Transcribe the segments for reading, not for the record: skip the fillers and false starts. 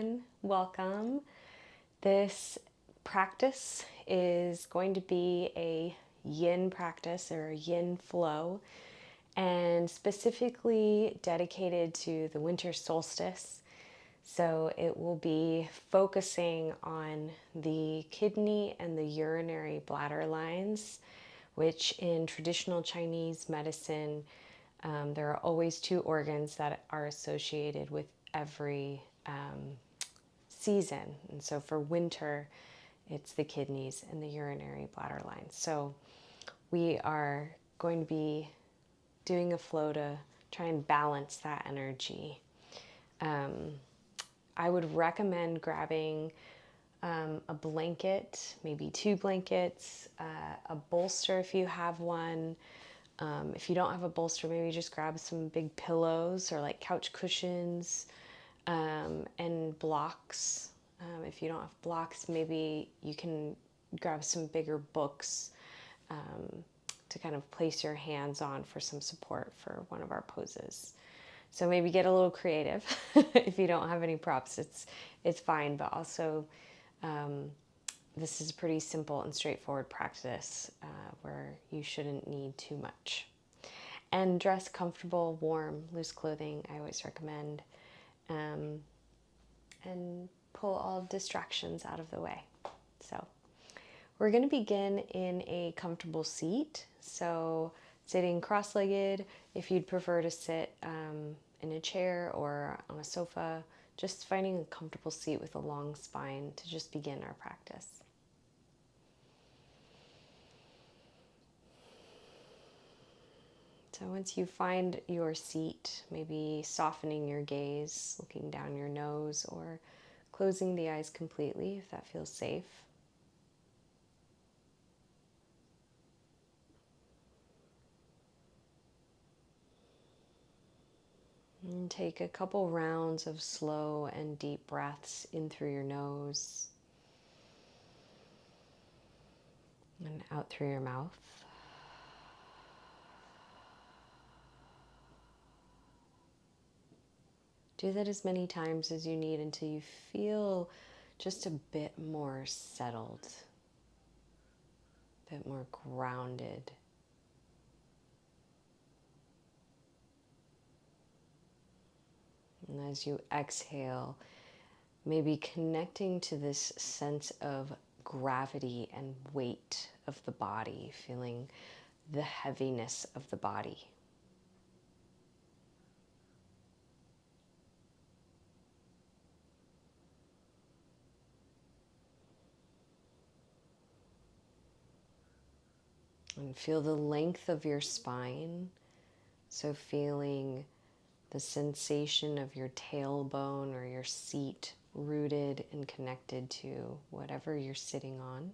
everyone. Welcome. This practice is going to be a yin practice or a yin flow, and specifically dedicated to the winter solstice. So it will be focusing on the kidney and the urinary bladder lines, which in traditional Chinese medicine, there are always two organs that are associated with every season. And so for winter, it's the kidneys and the urinary bladder lines. So we are going to be doing a flow to try and balance that energy. I would recommend grabbing a blanket, maybe two blankets, a bolster if you have one. If you don't have a bolster, maybe just grab some big pillows or like couch cushions, and blocks. If you don't have blocks, maybe you can grab some bigger books to kind of place your hands on for some support for one of our poses. So maybe get a little creative. If you don't have any props, it's fine. But also, this is a pretty simple and straightforward practice where you shouldn't need too much. And dress comfortable, warm, loose clothing, I always recommend. And pull all distractions out of the way. So we're going to begin in a comfortable seat. So sitting cross-legged, if you'd prefer to sit in a chair or on a sofa, just finding a comfortable seat with a long spine to just begin our practice. So once you find your seat, maybe softening your gaze, looking down your nose, or closing the eyes completely if that feels safe. And take a couple rounds of slow and deep breaths in through your nose and out through your mouth. Do that as many times as you need until you feel just a bit more settled, a bit more grounded. And as you exhale, maybe connecting to this sense of gravity and weight of the body, feeling the heaviness of the body. And feel the length of your spine. So feeling the sensation of your tailbone or your seat rooted and connected to whatever you're sitting on.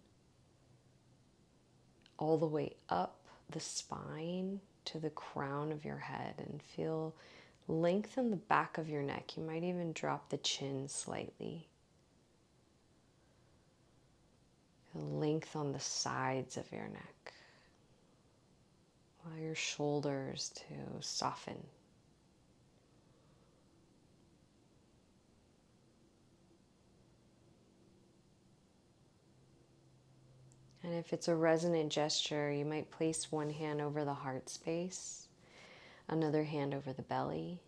All the way up the spine to the crown of your head, and feel lengthen the back of your neck. You might even drop the chin slightly. Length on the sides of your neck. Allow your shoulders to soften. And if it's a resonant gesture, you might place one hand over the heart space, another hand over the belly.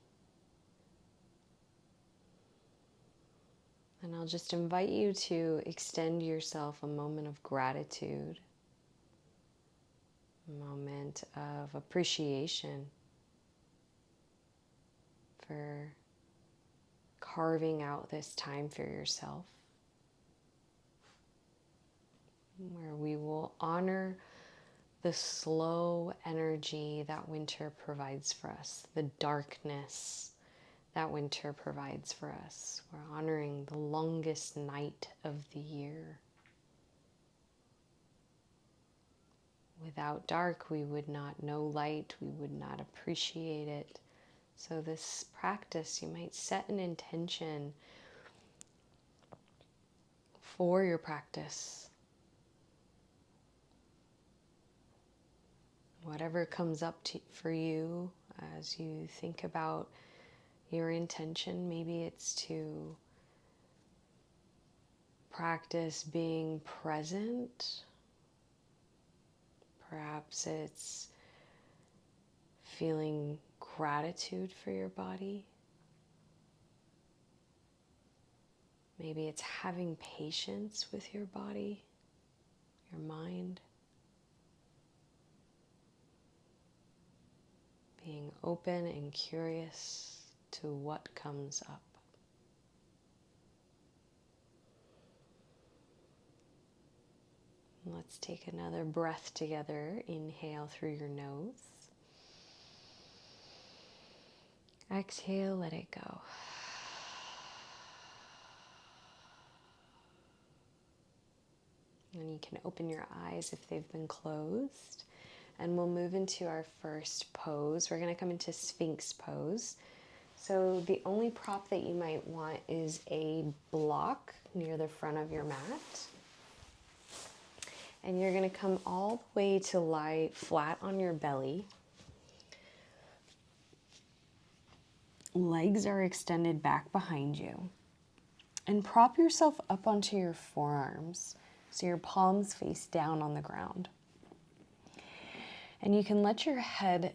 And I'll just invite you to extend yourself a moment of gratitude, a moment of appreciation for carving out this time for yourself, where we will honor the slow energy that winter provides for us, the darkness that winter provides for us. We're honoring the longest night of the year. Without dark, we would not know light, we would not appreciate it. So this practice, you might set an intention for your practice. Whatever comes up for you as you think about your intention, maybe it's to practice being present. Perhaps it's feeling gratitude for your body. Maybe it's having patience with your body, your mind. Being open and curious to what comes up. Let's take another breath together. Inhale through your nose. Exhale, let it go. And you can open your eyes if they've been closed. And we'll move into our first pose. We're going to come into Sphinx pose. So the only prop that you might want is a block near the front of your mat. And you're going to come all the way to lie flat on your belly. Legs are extended back behind you. And prop yourself up onto your forearms so your palms face down on the ground. And you can let your head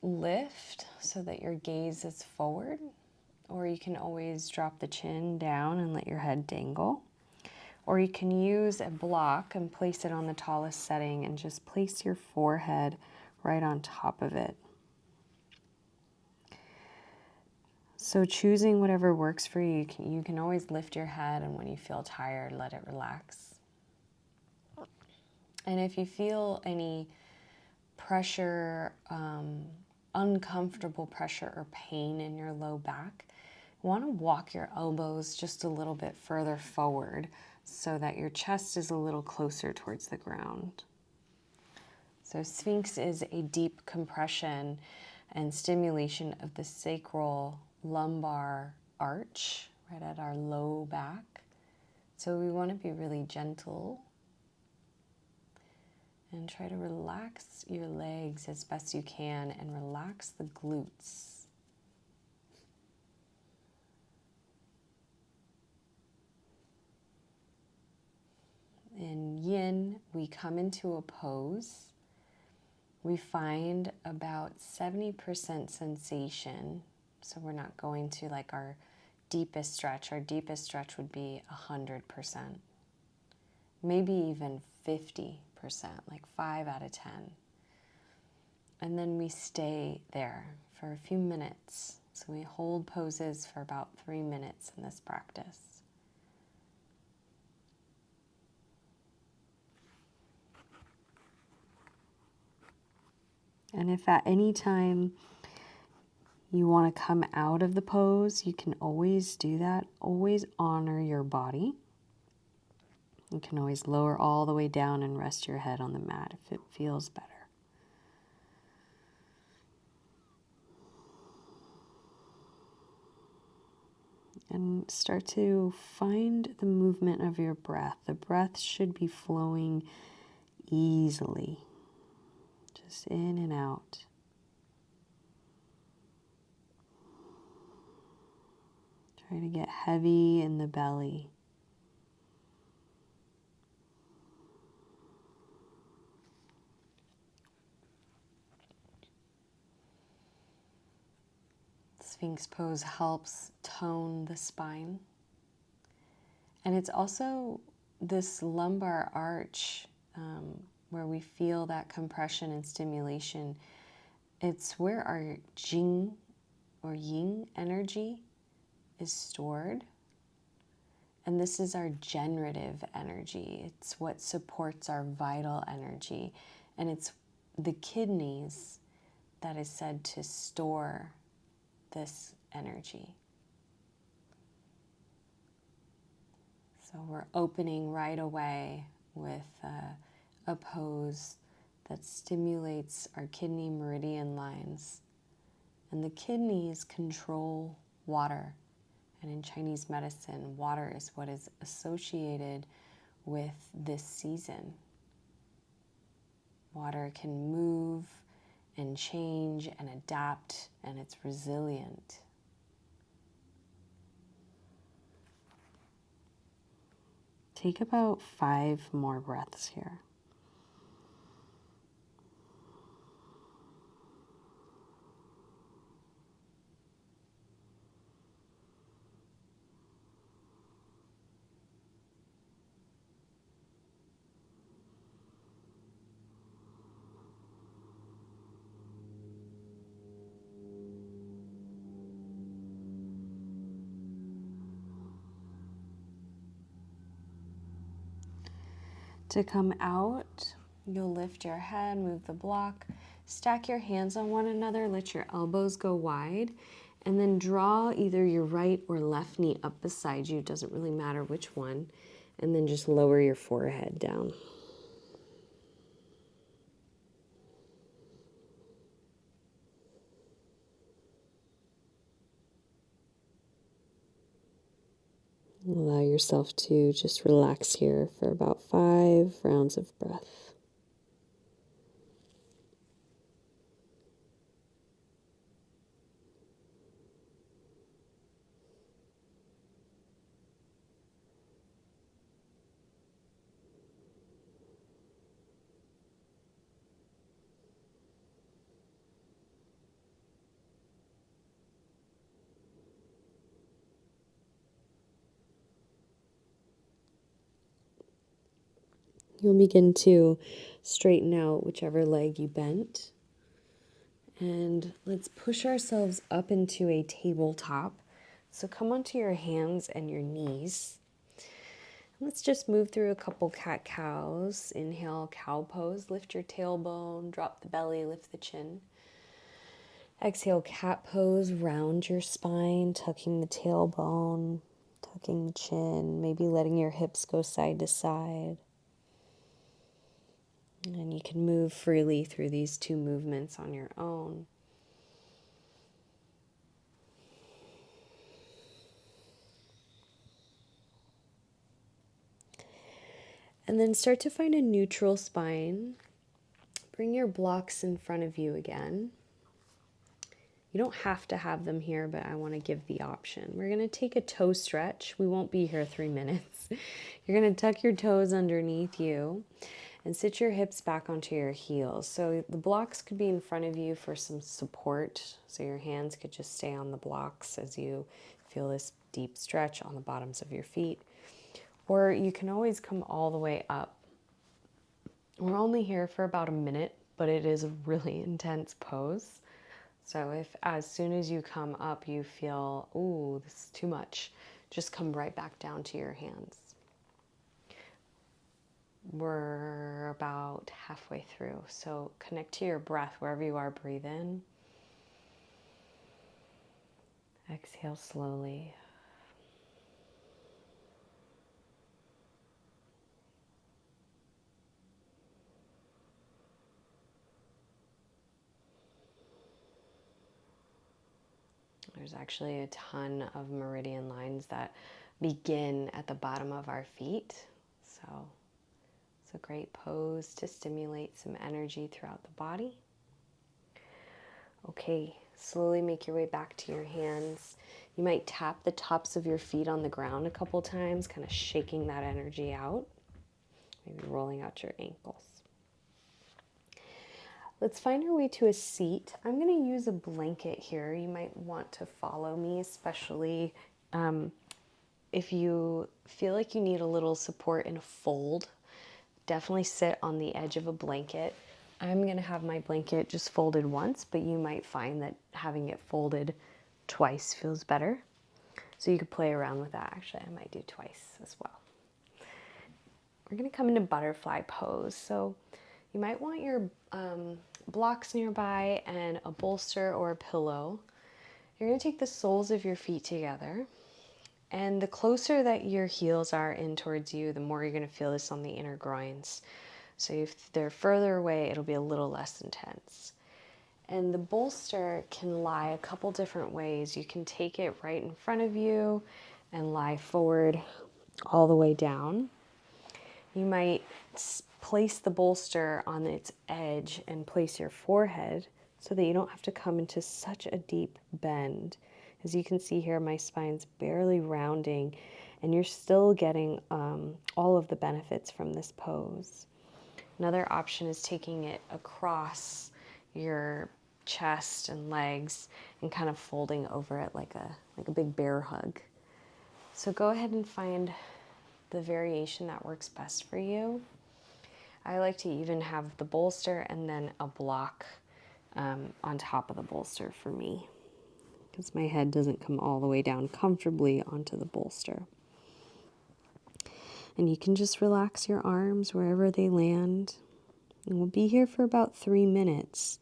lift so that your gaze is forward, or you can always drop the chin down and let your head dangle. Or you can use a block and place it on the tallest setting and just place your forehead right on top of it. So choosing whatever works for you, you can always lift your head, and when you feel tired, let it relax. And if you feel any pressure, uncomfortable pressure or pain in your low back, you want to walk your elbows just a little bit further forward so that your chest is a little closer towards the ground. So Sphinx is a deep compression and stimulation of the sacral lumbar arch right at our low back. So we want to be really gentle and try to relax your legs as best you can and relax the glutes. In yin, we come into a pose. We find about 70% sensation. So we're not going to like our deepest stretch. Our deepest stretch would be 100%. Maybe even 50%, like 5 out of 10. And then we stay there for a few minutes. So we hold poses for about 3 minutes in this practice. And if at any time you want to come out of the pose, you can always do that. Always honor your body. You can always lower all the way down and rest your head on the mat if it feels better. And start to find the movement of your breath. The breath should be flowing easily, just in and out. Try to get heavy in the belly. Sphinx pose helps tone the spine. And it's also this lumbar arch where we feel that compression and stimulation. It's where our Jing or Yin energy is stored. And this is our generative energy. It's what supports our vital energy. And it's the kidneys that is said to store this energy. So we're opening right away with a pose that stimulates our kidney meridian lines. And the kidneys control water. And in Chinese medicine, water is what is associated with this season. Water can move and change and adapt, and it's resilient. Take about 5 more breaths here. To come out, you'll lift your head, move the block, stack your hands on one another, let your elbows go wide, and then draw either your right or left knee up beside you, doesn't really matter which one, and then just lower your forehead down. Allow yourself to just relax here for about 5 rounds of breath. You'll begin to straighten out whichever leg you bent. And let's push ourselves up into a tabletop. So come onto your hands and your knees. Let's just move through a couple cat-cows. Inhale, cow pose. Lift your tailbone, drop the belly, lift the chin. Exhale, cat pose. Round your spine, tucking the tailbone, tucking the chin, maybe letting your hips go side to side. And you can move freely through these 2 movements on your own. And then start to find a neutral spine. Bring your blocks in front of you again. You don't have to have them here, but I want to give the option. We're going to take a toe stretch. We won't be here 3 minutes. You're going to tuck your toes underneath you and sit your hips back onto your heels. So the blocks could be in front of you for some support. So your hands could just stay on the blocks as you feel this deep stretch on the bottoms of your feet. Or you can always come all the way up. We're only here for about a minute, but it is a really intense pose. So if as soon as you come up you feel, ooh, this is too much, just come right back down to your hands. We're about halfway through, so connect to your breath wherever you are. Breathe in. Exhale slowly. There's actually a ton of meridian lines that begin at the bottom of our feet. So it's a great pose to stimulate some energy throughout the body. Okay, slowly make your way back to your hands. You might tap the tops of your feet on the ground a couple times, kind of shaking that energy out. Maybe rolling out your ankles. Let's find our way to a seat. I'm going to use a blanket here. You might want to follow me, especially if you feel like you need a little support in a fold. Definitely sit on the edge of a blanket. I'm going to have my blanket just folded once, but you might find that having it folded twice feels better. So you could play around with that. Actually, I might do twice as well. We're going to come into butterfly pose. So you might want your blocks nearby and a bolster or a pillow. You're going to take the soles of your feet together. And the closer that your heels are in towards you, the more you're going to feel this on the inner groins. So if they're further away, it'll be a little less intense. And the bolster can lie a couple different ways. You can take it right in front of you and lie forward all the way down. You might place the bolster on its edge and place your forehead so that you don't have to come into such a deep bend. As you can see here, my spine's barely rounding, and you're still getting all of the benefits from this pose. Another option is taking it across your chest and legs and kind of folding over it like a big bear hug. So go ahead and find the variation that works best for you. I like to even have the bolster and then a block on top of the bolster for me, because my head doesn't come all the way down comfortably onto the bolster. And you can just relax your arms wherever they land. And we'll be here for about 3 minutes.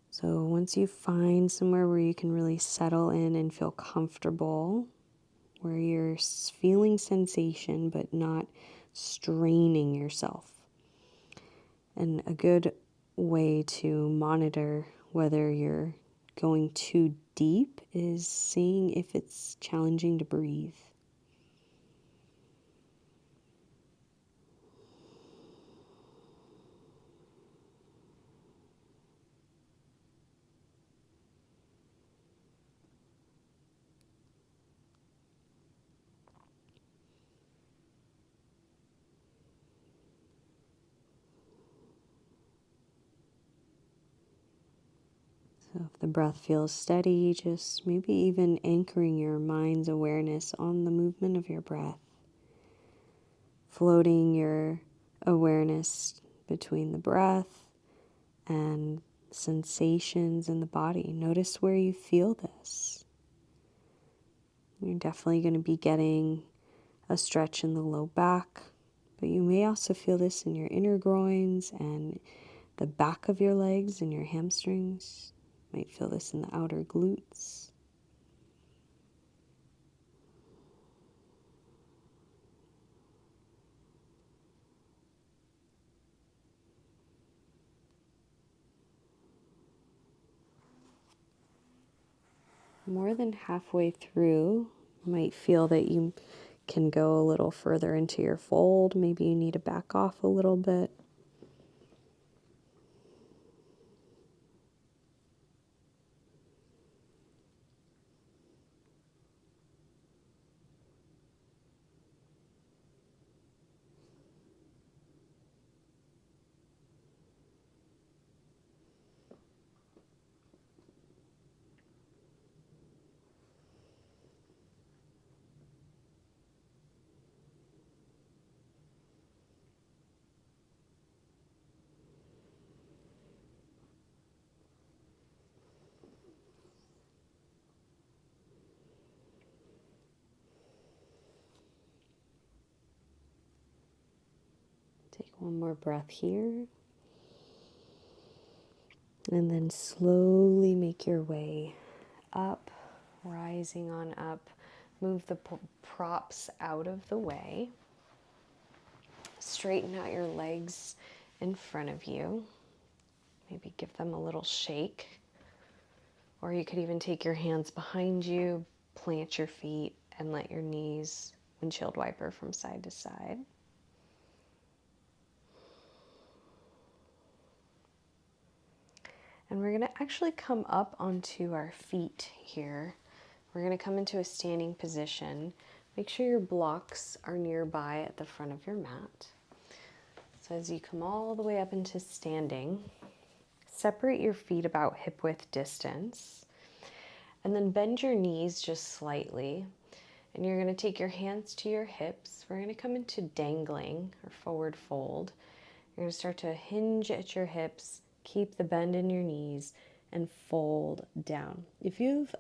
So once you find somewhere where you can really settle in and feel comfortable, where you're feeling sensation but not straining yourself. And a good way to monitor whether you're going too deep is seeing if it's challenging to breathe. So if the breath feels steady, just maybe even anchoring your mind's awareness on the movement of your breath. Floating your awareness between the breath and sensations in the body. Notice where you feel this. You're definitely going to be getting a stretch in the low back, but you may also feel this in your inner groins and the back of your legs and your hamstrings. You might feel this in the outer glutes. More than halfway through, you might feel that you can go a little further into your fold. Maybe you need to back off a little bit. Take one more breath here. And then slowly make your way up, rising on up. Move the props out of the way. Straighten out your legs in front of you. Maybe give them a little shake. Or you could even take your hands behind you, plant your feet, and let your knees windshield wiper from side to side. And we're going to actually come up onto our feet here. We're going to come into a standing position. Make sure your blocks are nearby at the front of your mat. So as you come all the way up into standing, separate your feet about hip width distance, and then bend your knees just slightly. And you're going to take your hands to your hips. We're going to come into dangling or forward fold. You're going to start to hinge at your hips, keep the bend in your knees, and fold down. If you've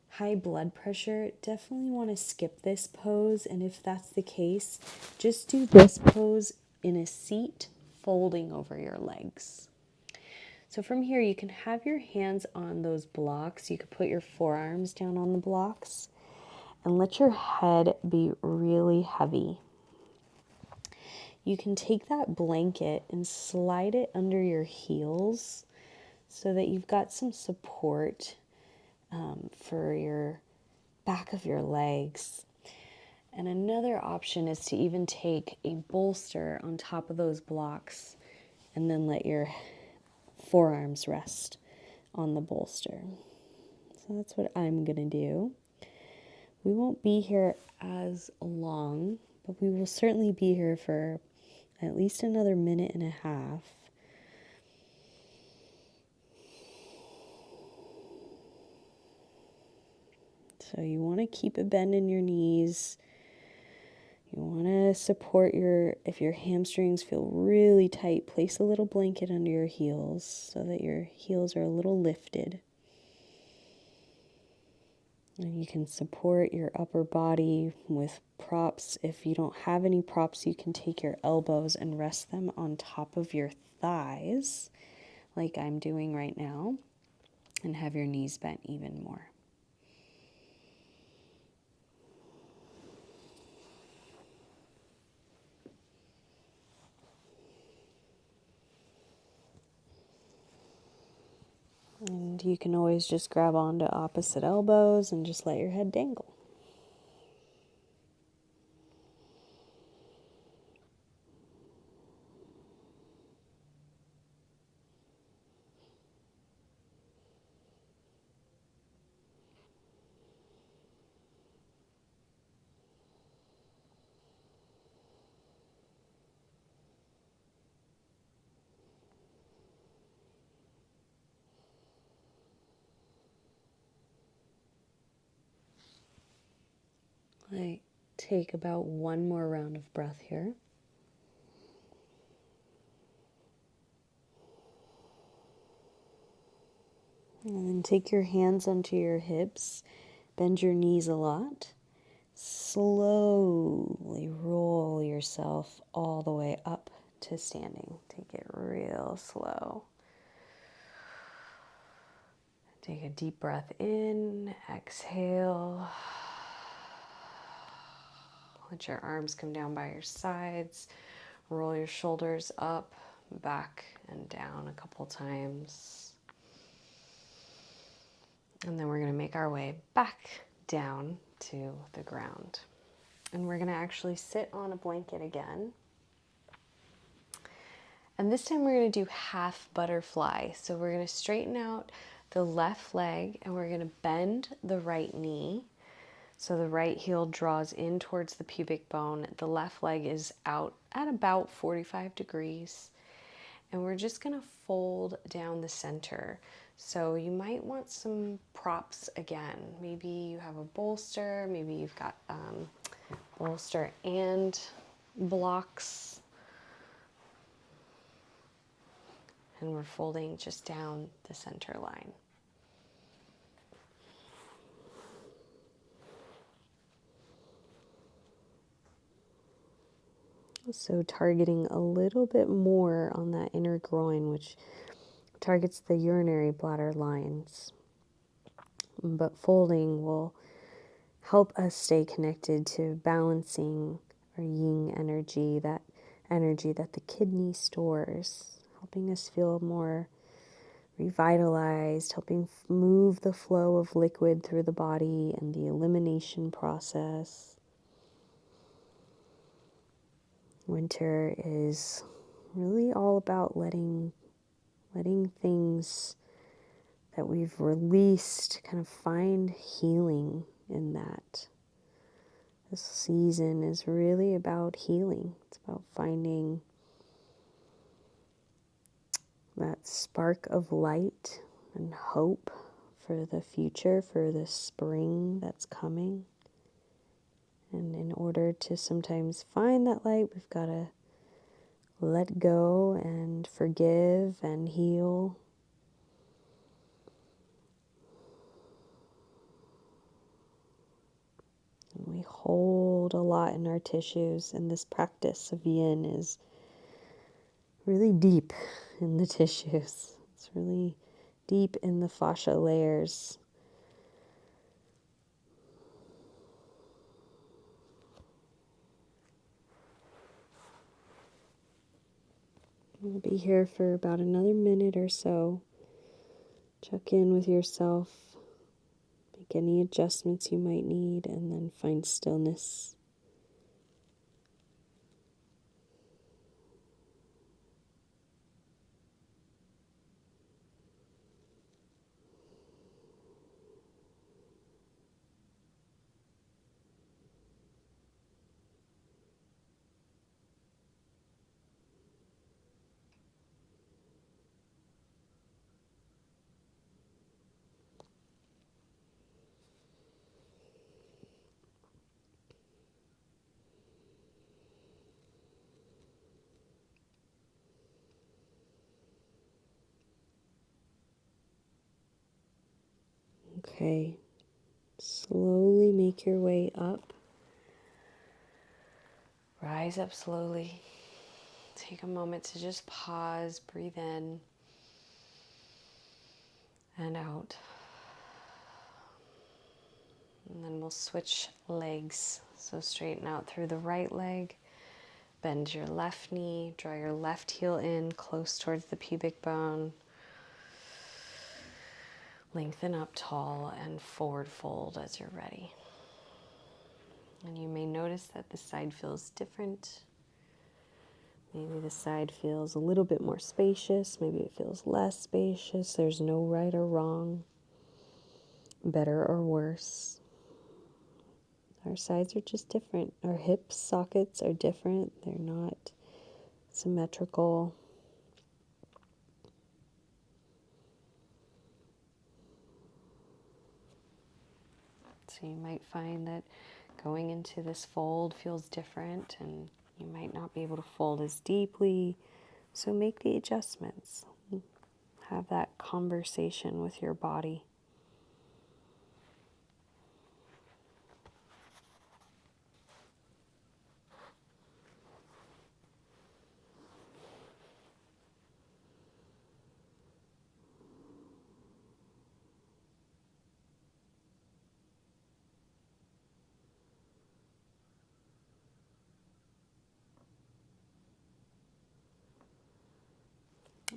high blood pressure, definitely want to skip this pose. And if that's the case, just do this pose in a seat, folding over your legs. So from here, you can have your hands on those blocks. You could put your forearms down on the blocks and let your head be really heavy. You can take that blanket and slide it under your heels so that you've got some support for your back of your legs. And another option is to even take a bolster on top of those blocks and then let your forearms rest on the bolster. So that's what I'm going to do. We won't be here as long, but we will certainly be here for at least another minute and a half. So you want to keep a bend in your knees. You want to support if your hamstrings feel really tight, place a little blanket under your heels so that your heels are a little lifted. And you can support your upper body with props. If you don't have any props, you can take your elbows and rest them on top of your thighs, like I'm doing right now, and have your knees bent even more. And you can always just grab onto opposite elbows and just let your head dangle. I take about one more round of breath here. And then take your hands onto your hips, bend your knees a lot. Slowly roll yourself all the way up to standing. Take it real slow. Take a deep breath in, exhale. Let your arms come down by your sides. Roll your shoulders up, back, and down a couple times. And then we're going to make our way back down to the ground. And we're going to actually sit on a blanket again. And this time we're going to do half butterfly. So we're going to straighten out the left leg and we're going to bend the right knee. So the right heel draws in towards the pubic bone. The left leg is out at about 45 degrees. And we're just going to fold down the center. So you might want some props again. Maybe you have a bolster. Maybe you've got bolster and blocks. And we're folding just down the center line. So targeting a little bit more on that inner groin, which targets the urinary bladder lines. But folding will help us stay connected to balancing our yin energy, that energy that the kidney stores, helping us feel more revitalized, helping move the flow of liquid through the body and the elimination process. Winter is really all about letting things that we've released kind of find healing in that. This season is really about healing. It's about finding that spark of light and hope for the future, for the spring that's coming. And in order to sometimes find that light, we've got to let go and forgive and heal. And we hold a lot in our tissues, and this practice of yin is really deep in the tissues. It's really deep in the fascia layers. We'll be here for about another minute or so. Check in with yourself, make any adjustments you might need, and then find stillness. Okay. Slowly make your way up. Rise up slowly. Take a moment to just pause, breathe in and out. And then we'll switch legs. So straighten out through the right leg, bend your left knee, draw your left heel in close towards the pubic bone. Lengthen up tall and forward fold as you're ready. And you may notice that the side feels different. Maybe the side feels a little bit more spacious. Maybe it feels less spacious. There's no right or wrong, better or worse. Our sides are just different. Our hip sockets are different. They're not symmetrical. So you might find that going into this fold feels different, and you might not be able to fold as deeply. So make the adjustments. Have that conversation with your body.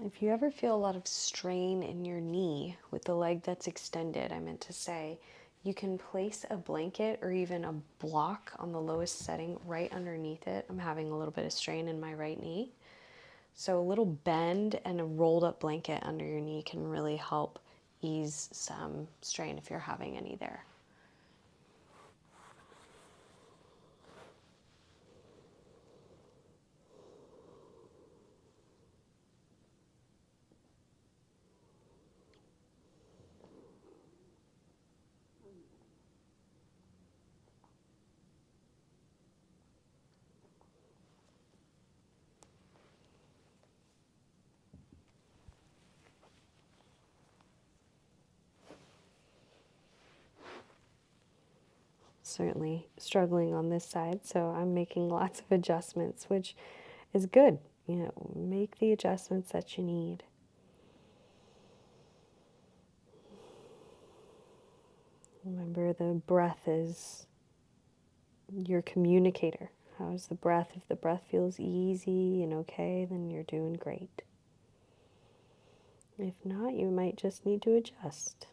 If you ever feel a lot of strain in your knee with the leg that's extended, I meant to say, you can place a blanket or even a block on the lowest setting right underneath it. I'm having a little bit of strain in my right knee. So a little bend and a rolled up blanket under your knee can really help ease some strain if you're having any there. Certainly struggling on this side, so I'm making lots of adjustments, which is good. You know, make the adjustments that you need. Remember, the breath is your communicator. How's the breath? If the breath feels easy and okay, then you're doing great. If not, you might just need to adjust.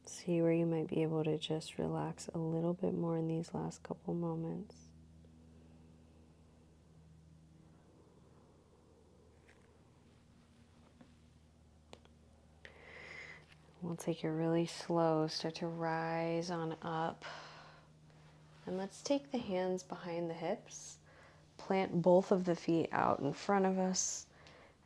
See where you might be able to just relax a little bit more in these last couple moments. We'll take it really slow, start to rise on up. And let's take the hands behind the hips, plant both of the feet out in front of us,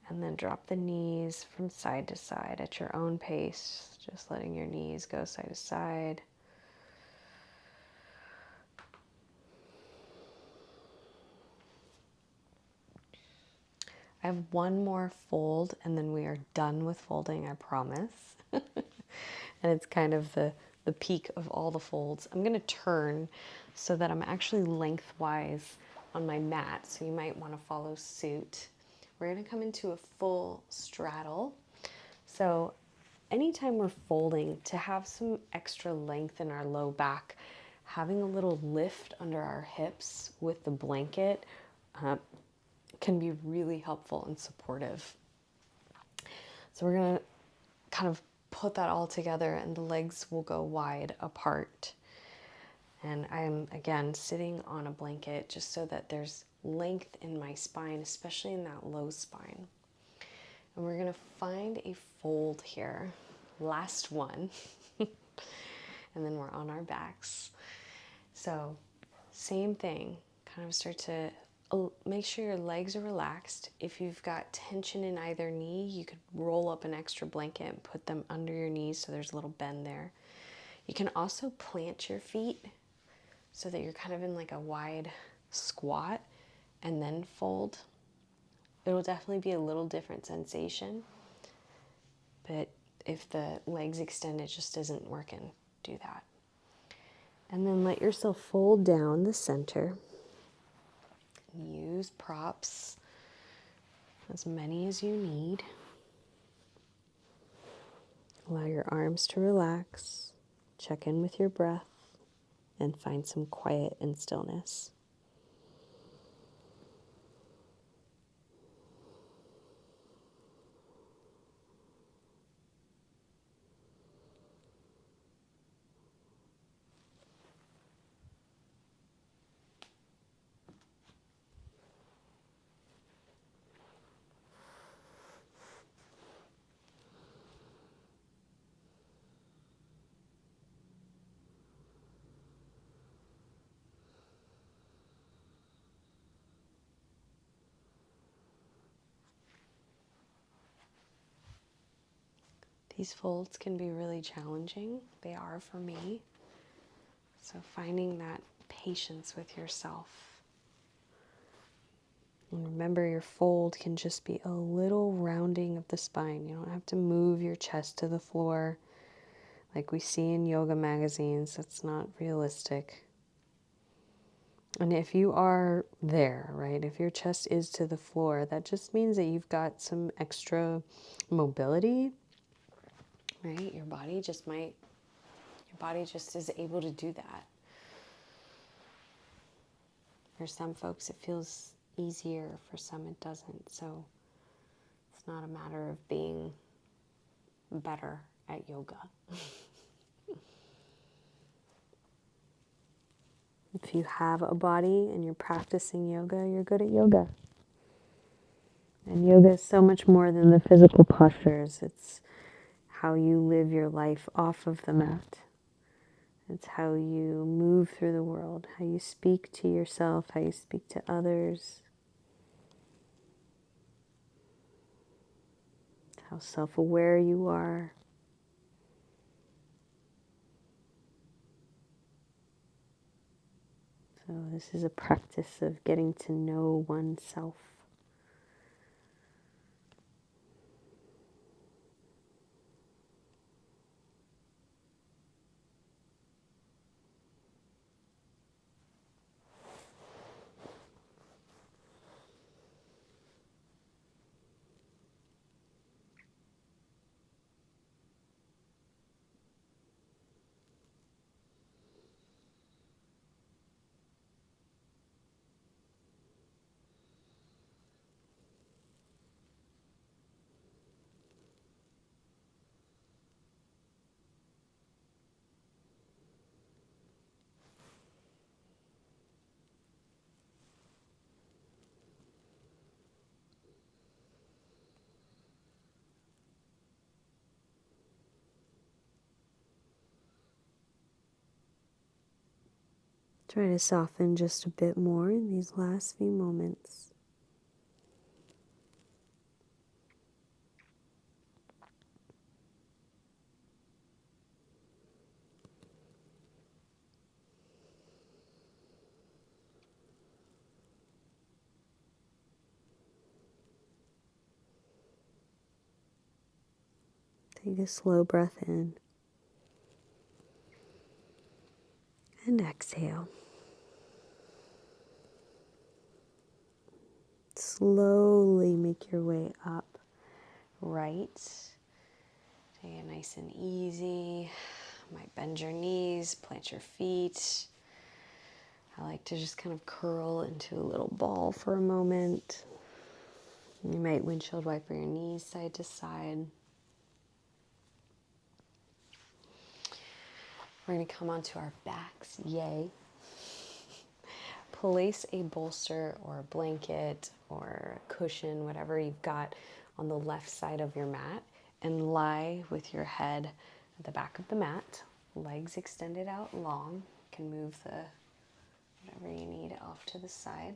and then drop the knees from side to side at your own pace, just letting your knees go side to side. I have one more fold and then we are done with folding, I promise. And it's kind of the peak of all the folds. I'm going to turn so that I'm actually lengthwise on my mat, so you might want to follow suit. We're going to come into a full straddle. So anytime we're folding, to have some extra length in our low back, having a little lift under our hips with the blanket can be really helpful and supportive. So we're going to kind of put that all together and the legs will go wide apart. And I'm, again, sitting on a blanket just so that there's length in my spine, especially in that low spine. And we're going to find a fold here. Last one. And then we're on our backs. So same thing. Kind of start to make sure your legs are relaxed. If you've got tension in either knee, you could roll up an extra blanket and put them under your knees so there's a little bend there. You can also plant your feet so that you're kind of in like a wide squat and then fold. It'll definitely be a little different sensation, but if the legs extend, it just isn't working. Do that. And then let yourself fold down the center. Use props, as many as you need. Allow your arms to relax. Check in with your breath and find some quiet and stillness. These folds can be really challenging. They are for me. So finding that patience with yourself. And remember, your fold can just be a little rounding of the spine. You don't have to move your chest to the floor like we see in yoga magazines. That's not realistic. And if you are there, right, if your chest is to the floor, that just means that you've got some extra mobility, right? Your body just is able to do that. For some folks, it feels easier. For some, it doesn't. So it's not a matter of being better at yoga. If you have a body and you're practicing yoga, you're good at yoga. And yoga is so much more than the physical postures. It's how you live your life off of the mat. It's how you move through the world, how you speak to yourself, how you speak to others. It's how self-aware you are. So this is a practice of getting to know oneself. Try to soften just a bit more in these last few moments. Take a slow breath in and exhale. Slowly make your way up, right. Take it nice and easy. Might bend your knees, plant your feet. I like to just kind of curl into a little ball for a moment. You might windshield wiper your knees side to side. We're going to come onto our backs, yay. Place a bolster or a blanket or a cushion, whatever you've got, on the left side of your mat and lie with your head at the back of the mat, legs extended out long. You can move the whatever you need off to the side.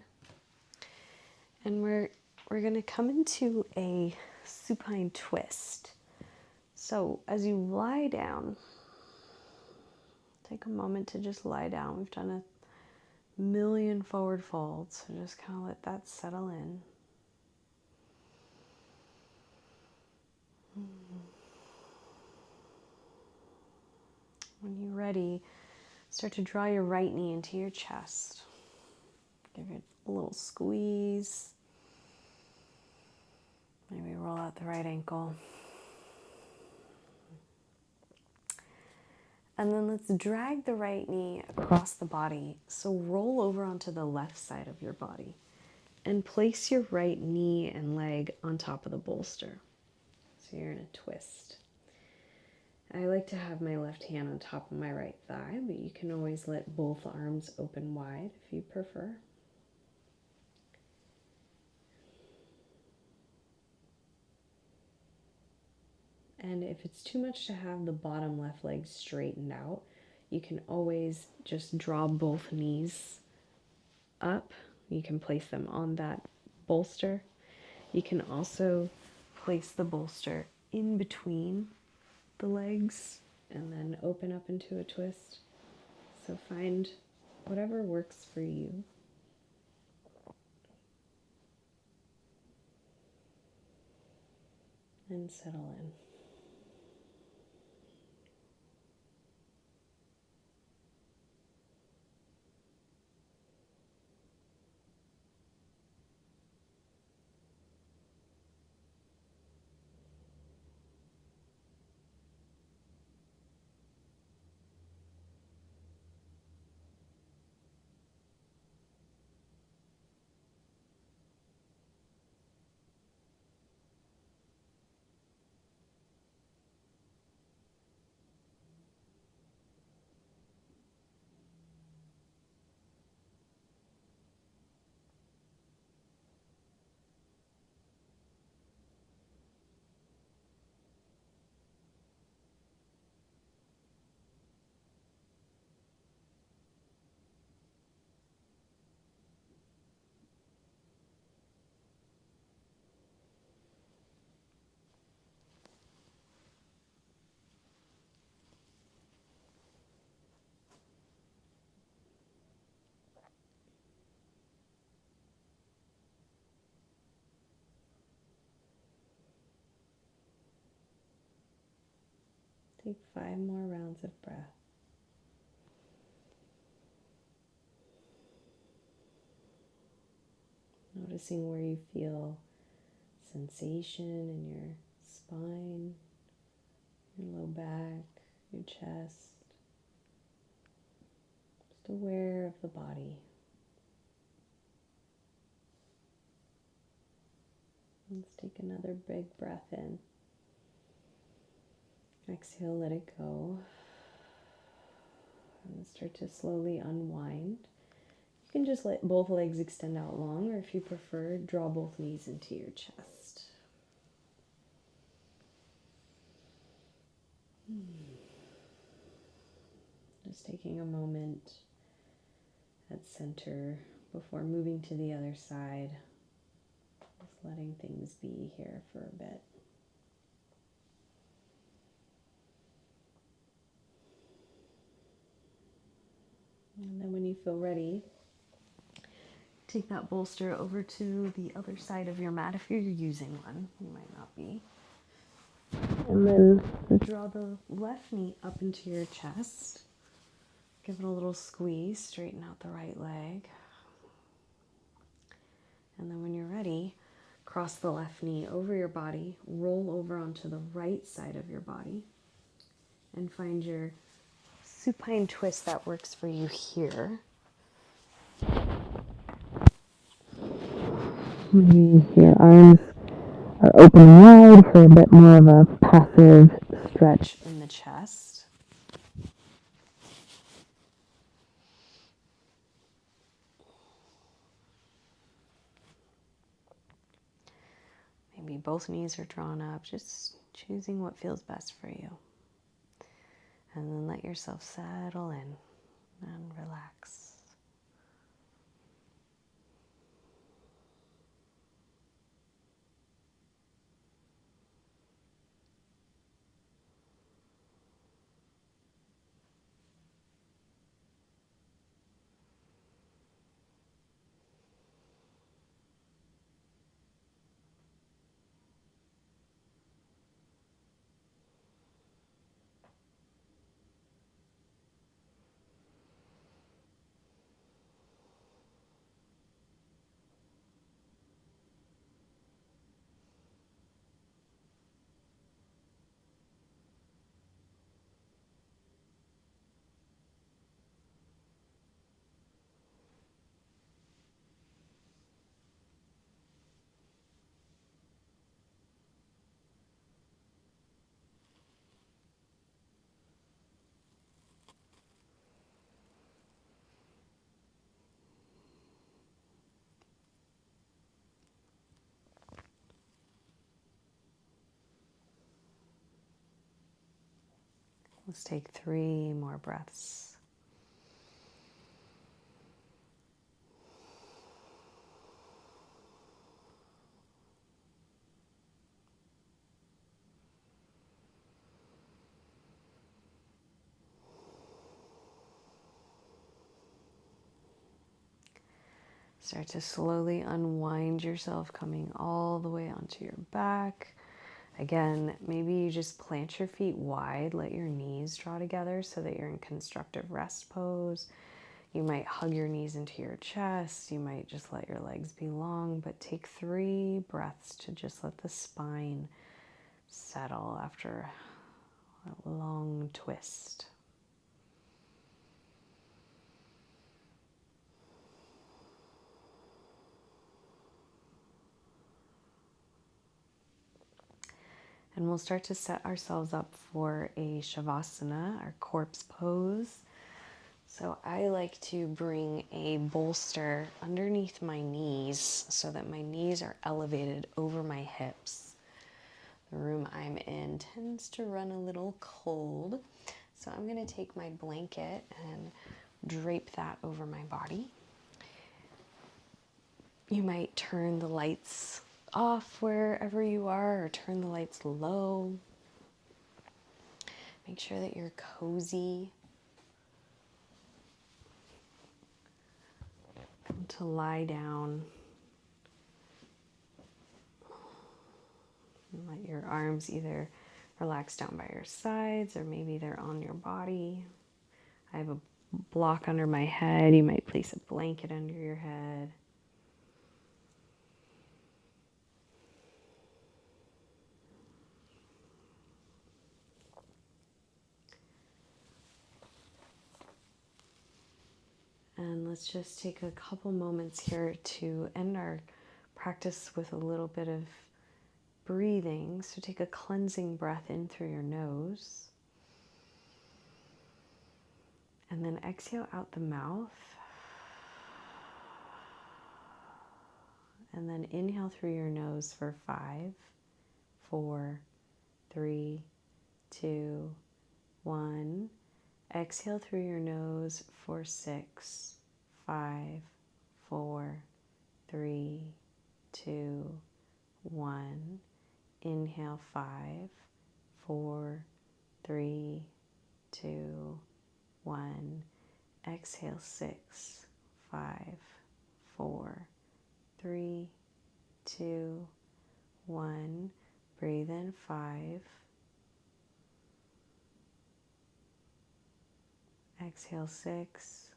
And we're going to come into a supine twist. So as you lie down, take a moment to just lie down. We've done a million forward folds, so just kind of let that settle in. When you're ready, start to draw your right knee into your chest. Give it a little squeeze. Maybe roll out the right ankle. And then let's drag the right knee across the body. So roll over onto the left side of your body and place your right knee and leg on top of the bolster. So you're in a twist. I like to have my left hand on top of my right thigh, but you can always let both arms open wide if you prefer. And if it's too much to have the bottom left leg straightened out, you can always just draw both knees up. You can place them on that bolster. You can also place the bolster in between the legs and then open up into a twist. So find whatever works for you. And settle in. Take 5 more rounds of breath. Noticing where you feel sensation in your spine, your low back, your chest. Just aware of the body. Let's take another big breath in. Exhale, let it go. And start to slowly unwind. You can just let both legs extend out long, or if you prefer, draw both knees into your chest. Just taking a moment at center before moving to the other side. Just letting things be here for a bit. And then when you feel ready, take that bolster over to the other side of your mat if you're using one. You might not be. And then draw the left knee up into your chest. Give it a little squeeze, straighten out the right leg. And then when you're ready, cross the left knee over your body, roll over onto the right side of your body, and find your supine twist that works for you here. Maybe your arms are open wide for a bit more of a passive stretch in the chest. Maybe both knees are drawn up, just choosing what feels best for you. And then let yourself settle in and relax. Let's take 3 more breaths. Start to slowly unwind yourself, coming all the way onto your back. Again, maybe you just plant your feet wide, let your knees draw together so that you're in constructive rest pose. You might hug your knees into your chest. You might just let your legs be long, but take 3 breaths to just let the spine settle after a long twist. And we'll start to set ourselves up for a Shavasana, our corpse pose. So I like to bring a bolster underneath my knees so that my knees are elevated over my hips. The room I'm in tends to run a little cold, so I'm going to take my blanket and drape that over my body. You might turn the lights off wherever you are or turn the lights low. Make sure that you're cozy. Come to lie down. And let your arms either relax down by your sides or maybe they're on your body. I have a block under my head. You might place a blanket under your head. And let's just take a couple moments here to end our practice with a little bit of breathing. So take a cleansing breath in through your nose. And then exhale out the mouth. And then inhale through your nose for 5, 4, 3, 2, 1. Exhale through your nose for 6, 5, 4, 3, 2, 1. Inhale 5, 4, 3, 2, 1. Exhale 6, 5, 4, 3, 2, 1. Breathe in 5. Exhale 6.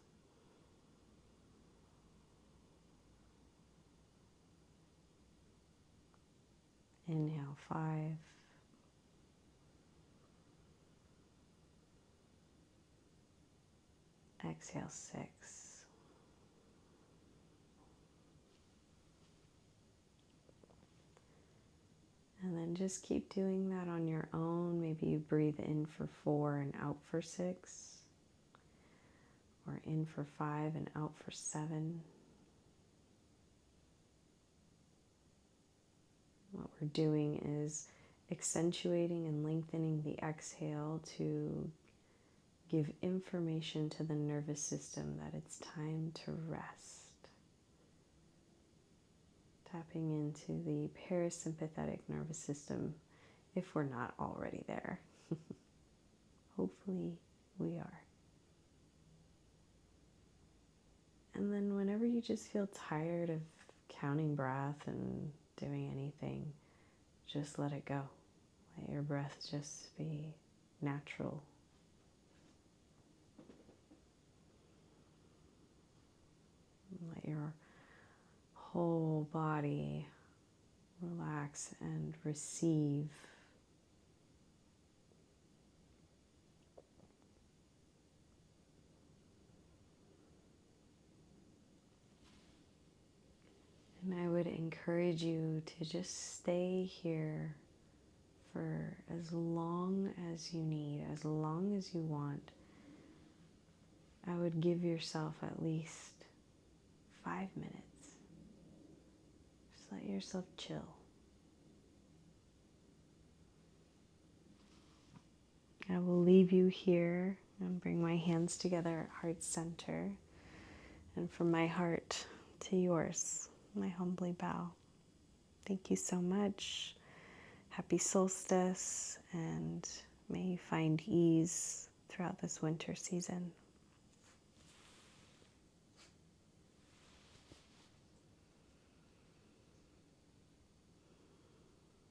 Inhale 5. Exhale 6. And then just keep doing that on your own. Maybe you breathe in for 4 and out for 6. Or in for 5 and out for 7. What we're doing is accentuating and lengthening the exhale to give information to the nervous system that it's time to rest. Tapping into the parasympathetic nervous system if we're not already there. Hopefully we are. And then whenever you just feel tired of counting breath and doing anything, just let it go. Let your breath just be natural. Let your whole body relax and receive. And I would encourage you to just stay here for as long as you need, as long as you want. I would give yourself at least 5 minutes. Just let yourself chill. I will leave leave you here and bring my hands together at heart center. And from my heart to yours, I humbly bow. Thank you so much. Happy solstice, and may you find ease throughout this winter season.